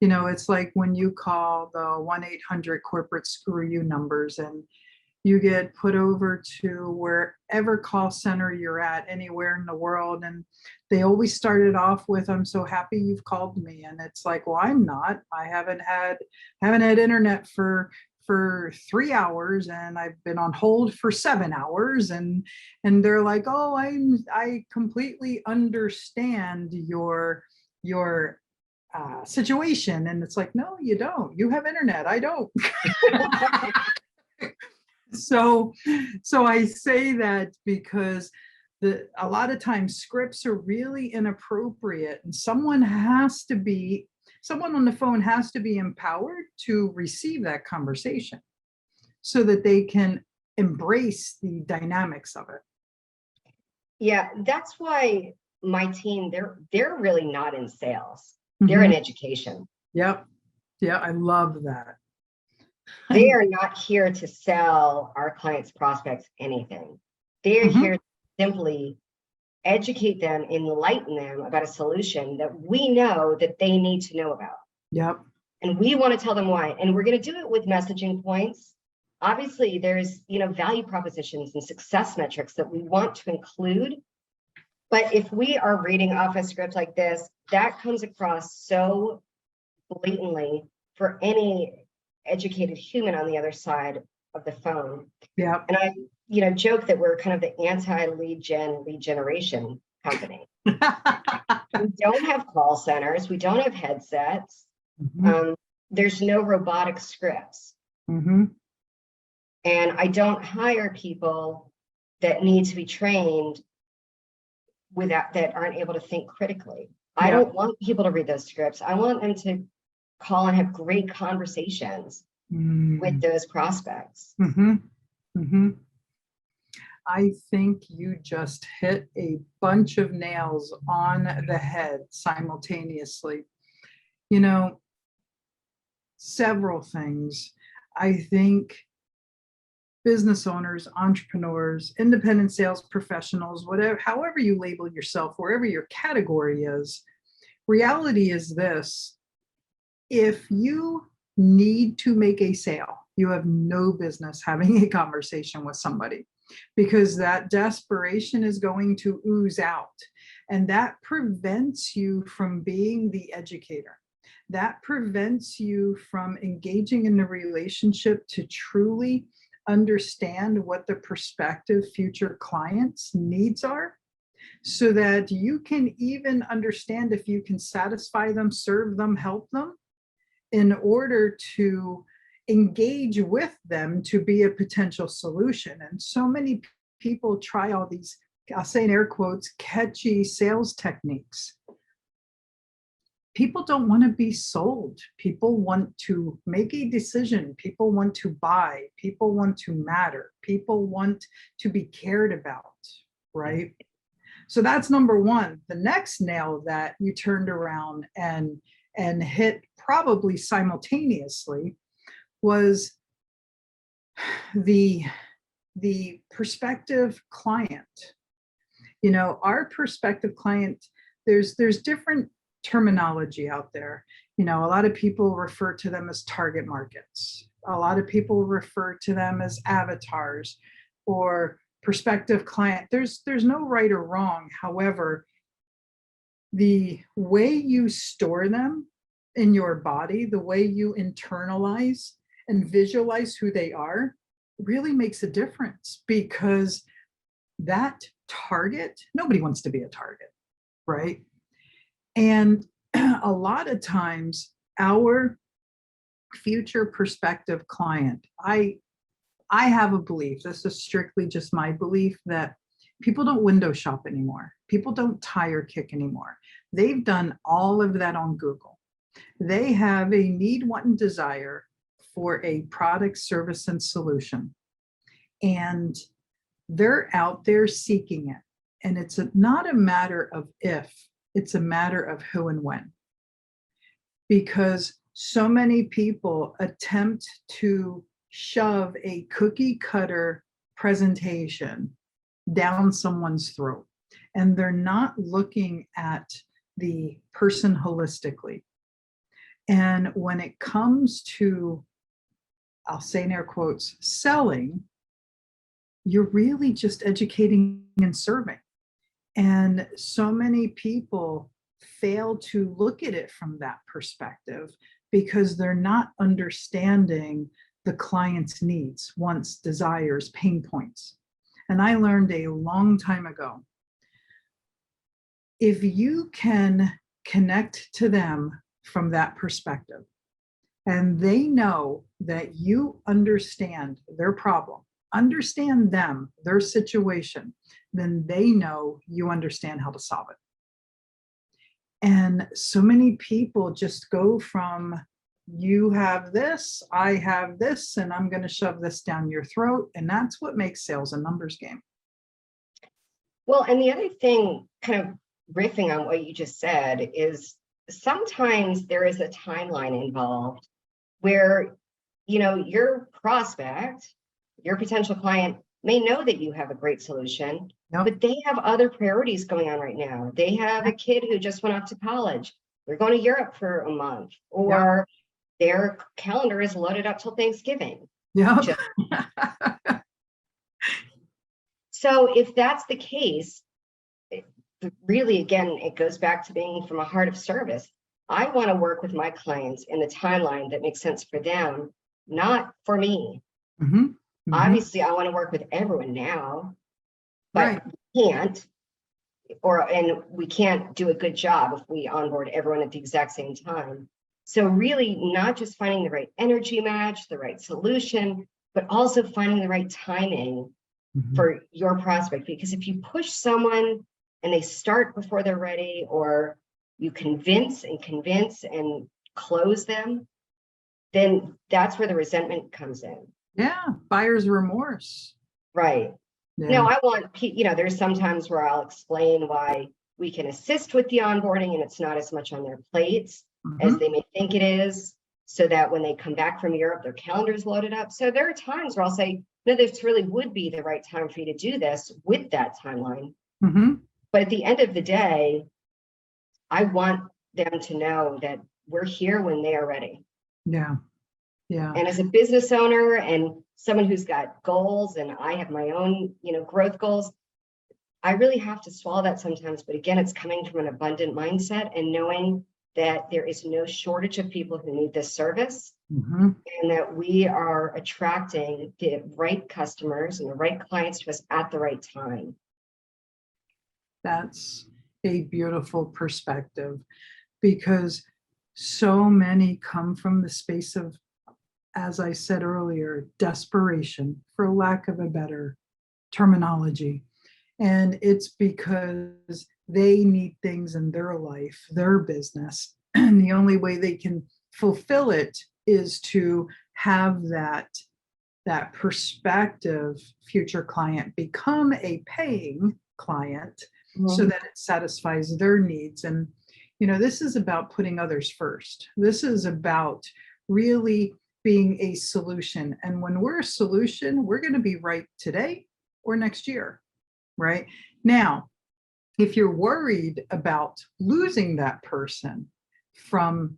S3: It's like when you call the 1-800 corporate screw you numbers and you get put over to wherever call center you're at anywhere in the world, and they always started off with, "I'm so happy you've called me." And it's like, well, I'm not. I haven't had internet for 3 hours, and I've been on hold for 7 hours, and they're like, "Oh, I completely understand your situation." And it's like, no, you don't. You have internet. I don't. So I say that because a lot of times scripts are really inappropriate, and someone on the phone has to be empowered to receive that conversation so that they can embrace the dynamics of it.
S1: Yeah, that's why my team, they're really not in sales. They're in education.
S3: Yep. Yeah, I love that.
S1: They are not here to sell our clients' prospects anything. They are here to simply educate them, enlighten them about a solution that we know that they need to know about.
S3: Yep.
S1: And we want to tell them why. And we're going to do it with messaging points. Obviously, there's, value propositions and success metrics that we want to include. But if we are reading off a script like this, that comes across so blatantly for any educated human on the other side of the phone.
S3: Yeah.
S1: And I, joke that we're kind of the anti-lead generation company. We don't have call centers. We don't have headsets. There's no robotic scripts. And I don't hire people that need to be trained that aren't able to think critically. I don't want people to read those scripts. I want them to call and have great conversations with those prospects.
S3: I think you just hit a bunch of nails on the head simultaneously. Several things. I think business owners, entrepreneurs, independent sales professionals, however you label yourself, wherever your category is, reality is this: if you need to make a sale, you have no business having a conversation with somebody, because that desperation is going to ooze out. And that prevents you from being the educator. That prevents you from engaging in the relationship to truly understand what the prospective future client's needs are, so that you can even understand if you can satisfy them, serve them, help them, in order to engage with them to be a potential solution. And so many people try all these, I'll say in air quotes, catchy sales techniques. People don't want to be sold. People want to make a decision. People want to buy. People want to matter. People want to be cared about, right? So that's number one. The next nail that you turned around and hit probably simultaneously was the prospective client. You know, our prospective client, there's different terminology out there. You know, a lot of people refer to them as target markets. A lot of people refer to them as avatars or prospective client. There's no right or wrong. However, the way you store them in your body, the way you internalize and visualize who they are, really makes a difference, because that target, nobody wants to be a target, right? And a lot of times our future prospective client, I have a belief, this is strictly just my belief, that people don't window shop anymore. People don't tire kick anymore. They've done all of that on Google. They have a need, want, and desire for a product, service, and solution. And they're out there seeking it. And it's not a matter of if, it's a matter of who and when. Because so many people attempt to shove a cookie cutter presentation down someone's throat, and they're not looking at the person holistically. And when it comes to, I'll say in air quotes, selling, you're really just educating and serving. And so many people fail to look at it from that perspective because they're not understanding the client's needs, wants, desires, pain points. And I learned a long time ago, if you can connect to them from that perspective, and they know that you understand their problem, understand them, their situation, then they know you understand how to solve it. And so many people just go from, you have this, I have this, and I'm going to shove this down your throat. And that's what makes sales a numbers game.
S1: Well, and the other thing, kind of riffing on what you just said, is sometimes there is a timeline involved where, you know, your prospect, your potential client may know that you have a great solution, but they have other priorities going on right now. They have a kid who just went off to college. They're going to Europe for a month, or their calendar is loaded up till Thanksgiving. So if that's the case, really, again, it goes back to being from a heart of service. I want to work with my clients in the timeline that makes sense for them, not for me. Obviously, I want to work with everyone now, but we can't, and we can't do a good job if we onboard everyone at the exact same time. So really not just finding the right energy match, the right solution, but also finding the right timing for your prospect. Because if you push someone and they start before they're ready, or you convince and close them, then that's where the resentment comes in. Buyer's remorse. Right. Now, I want, there's sometimes where I'll explain why we can assist with the onboarding and it's not as much on their plates as they may think it is, so that when they come back from Europe, their calendar's loaded up. So there are times where I'll say, no, this really would be the right time for you to do this with that timeline. But at the end of the day, I want them to know that we're here when they are ready. And as a business owner and someone who's got goals, and I have my own, growth goals, I really have to swallow that sometimes. But again, it's coming from an abundant mindset and knowing that there is no shortage of people who need this service, and that we are attracting the right customers and the right clients to us at the right time.
S3: That's a beautiful perspective, because so many come from the space of, as I said earlier, desperation, for lack of a better terminology. And it's because they need things in their life, their business, and the only way they can fulfill it is to have that prospective future client become a paying client, so that it satisfies their needs. And this is about putting others first. This is about really being a solution. And when we're a solution, we're going to be right today or next year, right? Now, if you're worried about losing that person from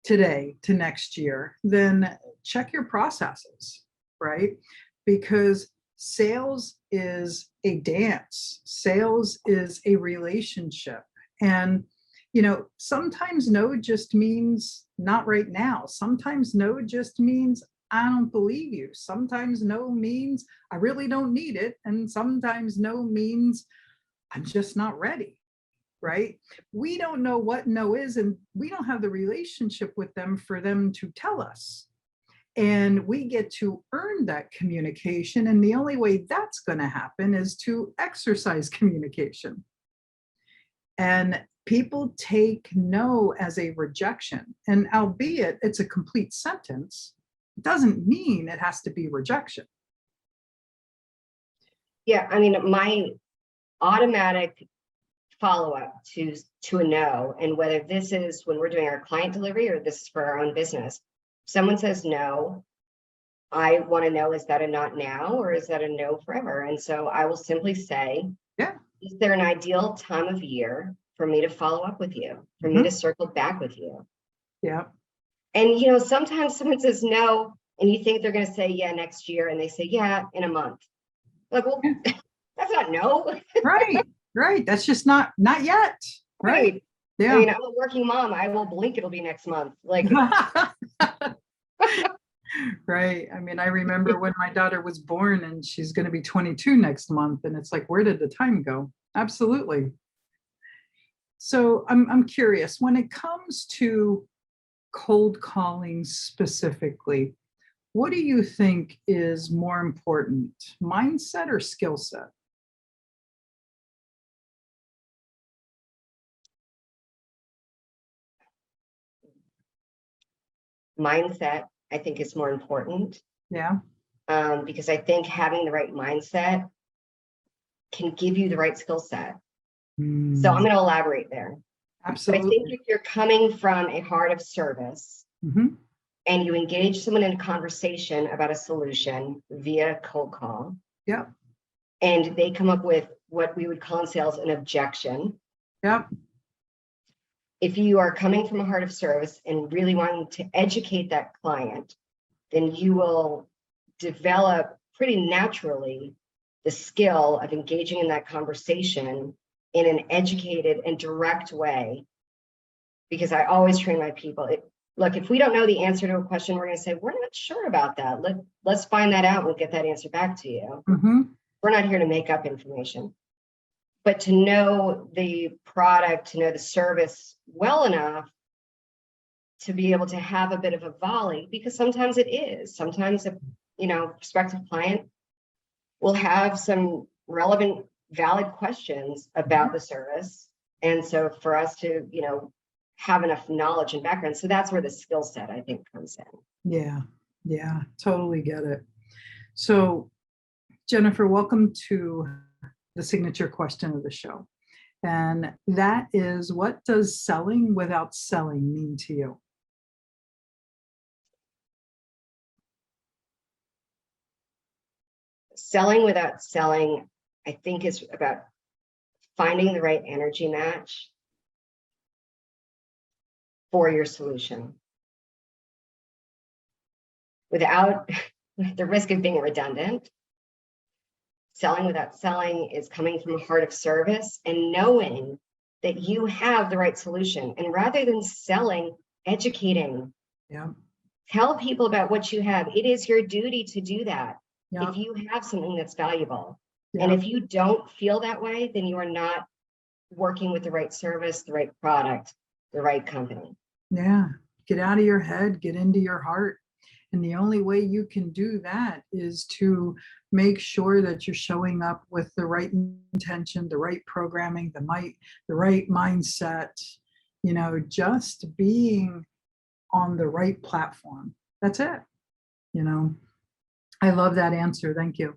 S3: today to next year, then check your processes, right? Because sales is a dance. Sales is a relationship. And, sometimes no just means not right now. Sometimes no just means I don't believe you. Sometimes no means I really don't need it. And sometimes no means I'm just not ready, right? We don't know what no is, and we don't have the relationship with them for them to tell us. And we get to earn that communication. And the only way that's going to happen is to exercise communication. And people take no as a rejection. And albeit it's a complete sentence, it doesn't mean it has to be rejection.
S1: Yeah, I mean, my automatic follow-up to a no, and whether this is when we're doing our client delivery or this is for our own business, someone says no, I want to know, is that a not now or is that a no forever? And so I will simply say,
S3: yeah,
S1: is there an ideal time of year for me to follow up with you, for me to circle back with you?
S3: Yeah.
S1: And sometimes someone says no, and you think they're going to say yeah next year, and they say yeah in a month. Like, well, that's not no.
S3: Right. That's just not yet. Right. Yeah.
S1: I mean, I'm a working mom. I will blink, it'll be next month. Like,
S3: right. I mean, I remember when my daughter was born, and she's going to be 22 next month. And it's like, where did the time go? Absolutely. So I'm curious, when it comes to cold calling specifically, what do you think is more important, mindset or skill set?
S1: mindset, I think, is more important.
S3: Yeah.
S1: Because I think having the right mindset can give you the right skill set. So I'm going to elaborate there.
S3: Absolutely.
S1: So I think if you're coming from a heart of service and you engage someone in a conversation about a solution via cold call, and they come up with what we would call in sales an objection. If you are coming from a heart of service and really wanting to educate that client, then you will develop pretty naturally the skill of engaging in that conversation in an educated and direct way. Because I always train my people, look, if we don't know the answer to a question, we're going to say, we're not sure about that. Let's find that out. We'll get that answer back to you. We're not here to make up information. But to know the product, to know the service well enough to be able to have a bit of a volley, because sometimes it is. Sometimes a prospective client will have some relevant, valid questions about the service. And so for us to, have enough knowledge and background. So that's where the skill set, I think, comes in.
S3: Yeah, totally get it. So Jennifer, welcome to the signature question of the show. And that is, what does selling without selling mean to you?
S1: Selling without selling, I think, is about finding the right energy match for your solution without the risk of being redundant. selling without selling is coming from a heart of service and knowing that you have the right solution. And rather than selling, educating.
S3: Yeah.
S1: Tell people about what you have. It is your duty to do that.
S3: Yeah.
S1: If you have something that's valuable.
S3: Yeah.
S1: And if you don't feel that way, then you are not working with the right service, the right product, the right company.
S3: Yeah. Get out of your head, get into your heart. And the only way you can do that is to make sure that you're showing up with the right intention, the right programming, the right mindset, just being on the right platform. That's it. I love that answer. Thank you.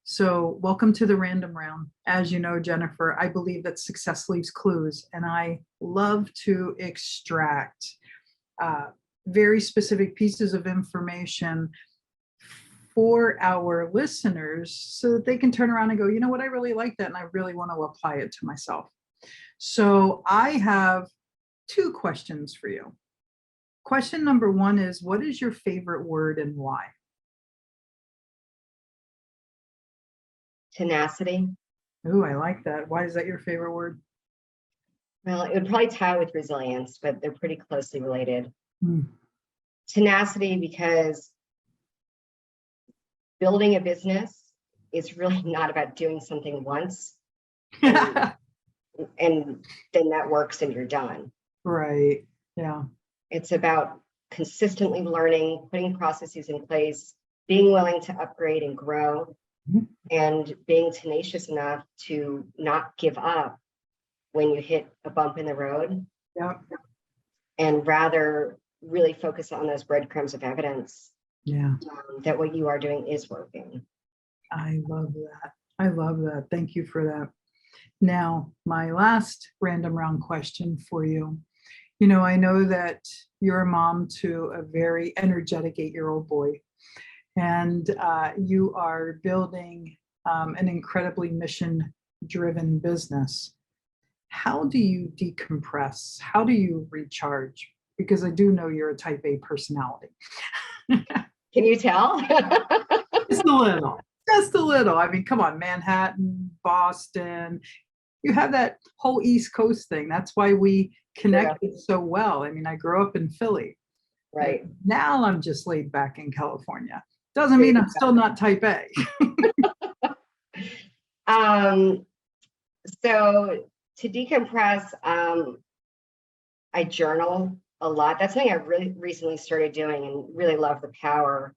S3: So welcome to the random round. As you know, Jennifer, I believe that success leaves clues, and I love to extract very specific pieces of information for our listeners so that they can turn around and go, you know what, I really like that and I really want to apply it to myself. So I have 2 questions for you. Question number 1 is, what is your favorite word and why?
S1: Tenacity.
S3: Ooh, I like that. Why is that your favorite word?
S1: Well, it would probably tie with resilience, but they're pretty closely related.
S3: Hmm.
S1: Tenacity, because building a business is really not about doing something once and then that works and you're done.
S3: Right. Yeah.
S1: It's about consistently learning, putting processes in place, being willing to upgrade and grow, and being tenacious enough to not give up when you hit a bump in the road.
S3: Yeah.
S1: And rather really focus on those breadcrumbs of evidence that what you are doing is working.
S3: I love that. I love that. Thank you for that. Now, my last random round question for you. I know that you're a mom to a very energetic 8-year-old boy, and you are building an incredibly mission-driven business. How do you decompress? How do you recharge? Because I do know you're a type A personality.
S1: Can you tell?
S3: Just a little. Just a little. I mean, come on, Manhattan, Boston. You have that whole East Coast thing. That's why we connected so well. I mean, I grew up in Philly.
S1: Right.
S3: And now I'm just laid back in California. Doesn't mean I'm still not type A.
S1: So to decompress, I journal a lot. That's something I really recently started doing and really love the power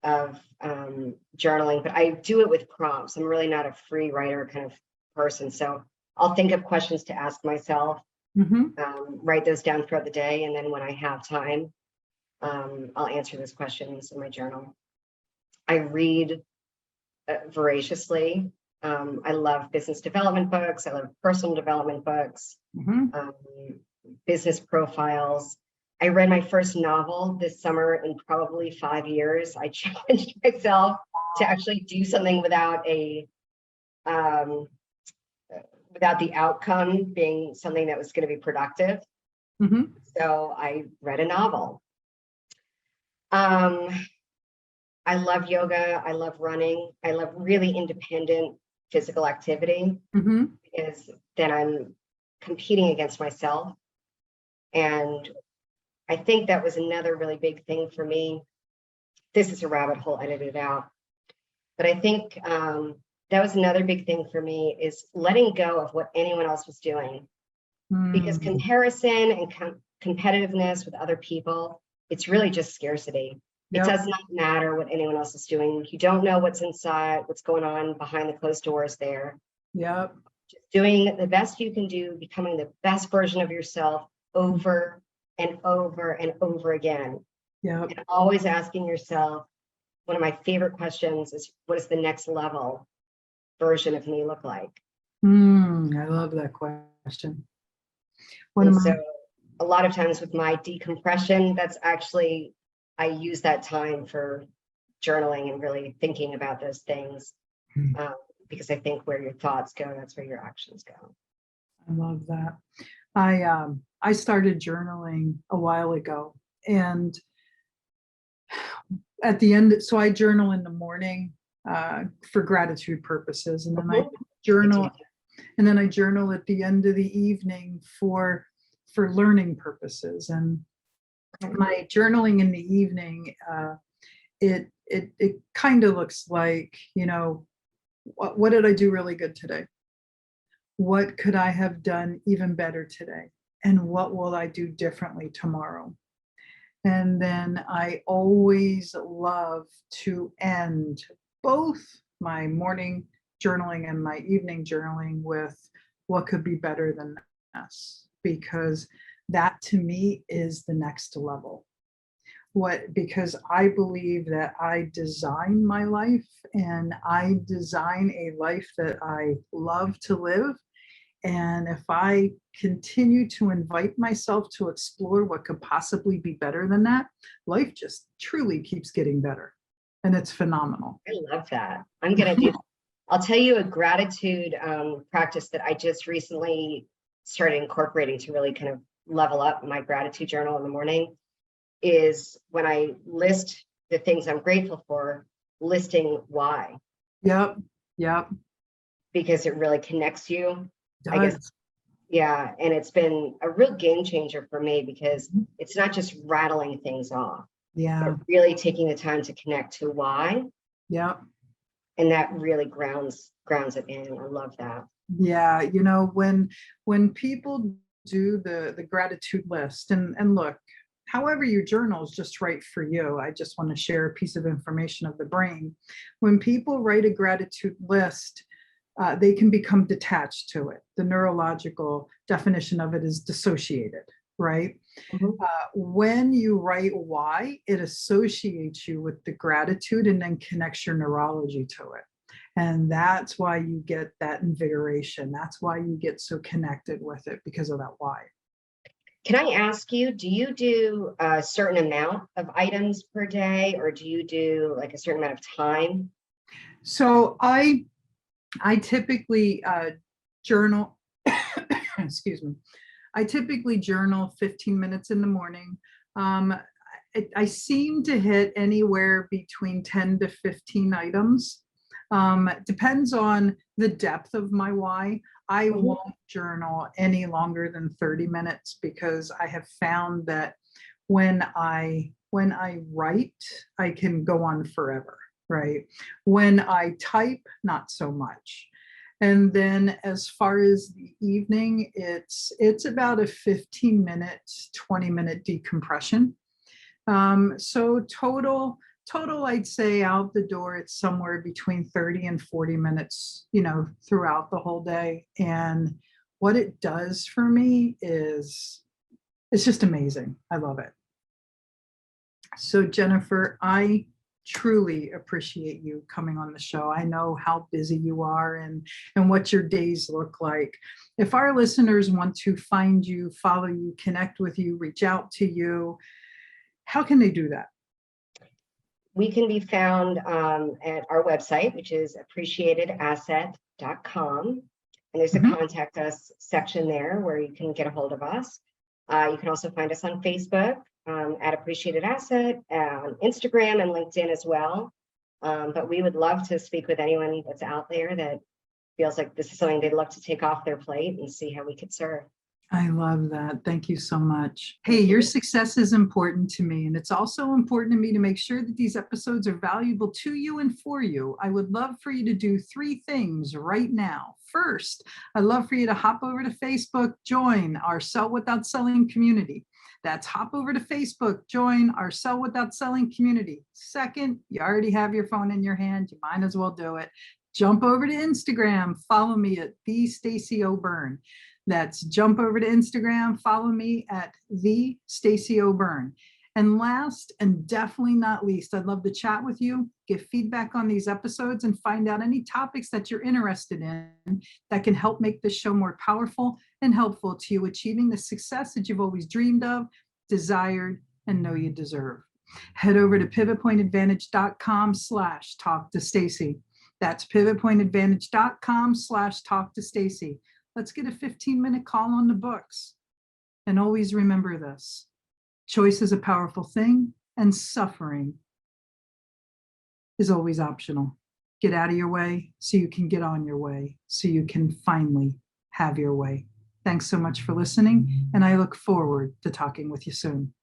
S1: of journaling, but I do it with prompts. I'm really not a free writer kind of person. So I'll think of questions to ask myself, write those down throughout the day. And then when I have time, I'll answer those questions in my journal. I read voraciously. I love business development books. I love personal development books, business profiles. I read my first novel this summer in probably 5 years. I challenged myself to actually do something without the outcome being something that was going to be productive. So I read a novel. I love yoga. I love running. I love really independent physical activity because then I'm competing against myself. And I think that was another really big thing for me. This is a rabbit hole, edit it out. But I think that was another big thing for me, is letting go of what anyone else was doing. Because comparison and competitiveness with other people, it's really just scarcity. It does not matter what anyone else is doing. You don't know what's inside, what's going on behind the closed doors there.
S3: Yep.
S1: Just doing the best you can do, becoming the best version of yourself over and over and over again.
S3: Yep.
S1: And always asking yourself, one of my favorite questions is, what does the next level version of me look like?
S3: I love that question.
S1: So a lot of times with my decompression, that's actually, I use that time for journaling and really thinking about those things, because I think where your thoughts go, that's where your actions go.
S3: I love that. I started journaling a while ago, and at the end, so I journal in the morning for gratitude purposes. And then I
S1: Mhm.
S3: journal, and then I journal at the end of the evening for learning purposes. And my journaling in the evening, it kind of looks like, what did I do really good today? What could I have done even better today? And what will I do differently tomorrow? And then I always love to end both my morning journaling and my evening journaling with what could be better than this, because that to me is the next level. Because I believe that I design my life, and I design a life that I love to live. And if I continue to invite myself to explore what could possibly be better than that, life just truly keeps getting better. And it's phenomenal.
S1: I love that. I'm going to do, I'll tell you a gratitude practice that I just recently started incorporating to really kind of level up my gratitude journal in the morning is when I list the things I'm grateful for, listing why.
S3: Yep.
S1: Because it really connects you. I
S3: Does.
S1: guess, yeah. And it's been a real game changer for me because it's not just rattling things off,
S3: Yeah.
S1: but really taking the time to connect to why.
S3: Yep.
S1: And that really grounds it in. I love that.
S3: Yeah. When people do the gratitude list, and look, however your journal is just right for you. I just want to share a piece of information of the brain. When people write a gratitude list, they can become detached to it. The neurological definition of it is dissociated, right? When you write why, it associates you with the gratitude and then connects your neurology to it. And that's why you get that invigoration. That's why you get so connected with it, because of that why.
S1: Can I ask you, do you do a certain amount of items per day, or do you do like a certain amount of time?
S3: So I typically journal, excuse me. I typically journal 15 minutes in the morning. I seem to hit anywhere between 10 to 15 items. Depends on the depth of my why. I won't journal any longer than 30 minutes because I have found that when I write, I can go on forever, right? When I type, not so much. And then as far as the evening, it's about a 15-minute, 20-minute decompression. So total, I'd say out the door, it's somewhere between 30 and 40 minutes, throughout the whole day. And what it does for me is, it's just amazing. I love it. So Jennifer, I truly appreciate you coming on the show. I know how busy you are and what your days look like. If our listeners want to find you, follow you, connect with you, reach out to you, how can they do that?
S1: We can be found at our website, which is appreciatedasset.com. And there's a contact us section there where you can get a hold of us. You can also find us on Facebook at Appreciated Asset, on Instagram and LinkedIn as well. But we would love to speak with anyone that's out there that feels like this is something they'd love to take off their plate and see how we could serve.
S3: I love that. Thank you so much. Hey, your success is important to me, and it's also important to me to make sure that these episodes are valuable to you and for you. I would love for you to do 3 things right now. First, I'd love for you to hop over to Facebook, join our Sell Without Selling community. That's hop over to Facebook, join our Sell Without Selling community. Second, you already have your phone in your hand. You might as well do it. Jump over to Instagram. Follow me at the Stacey O'Byrne. That's jump over to Instagram, follow me at the Stacey O'Byrne. And last and definitely not least, I'd love to chat with you, give feedback on these episodes, and find out any topics that you're interested in that can help make this show more powerful and helpful to you achieving the success that you've always dreamed of, desired, and know you deserve. Head over to pivotpointadvantage.com/talk to Stacey. That's pivotpointadvantage.com/talk to Stacey. Let's get a 15-minute call on the books. And always remember this: choice is a powerful thing, and suffering is always optional. get out of your way so you can get on your way, so you can finally have your way. Thanks so much for listening, and I look forward to talking with you soon.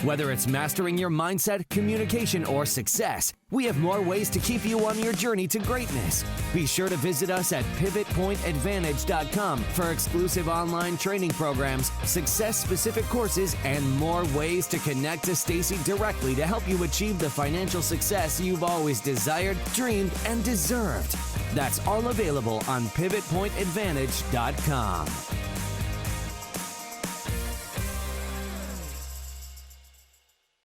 S2: Whether it's mastering your mindset, communication, or success, we have more ways to keep you on your journey to greatness. Be sure to visit us at pivotpointadvantage.com for exclusive online training programs, success-specific courses, and more ways to connect to Stacy directly to help you achieve the financial success you've always desired, dreamed, and deserved. That's all available on pivotpointadvantage.com.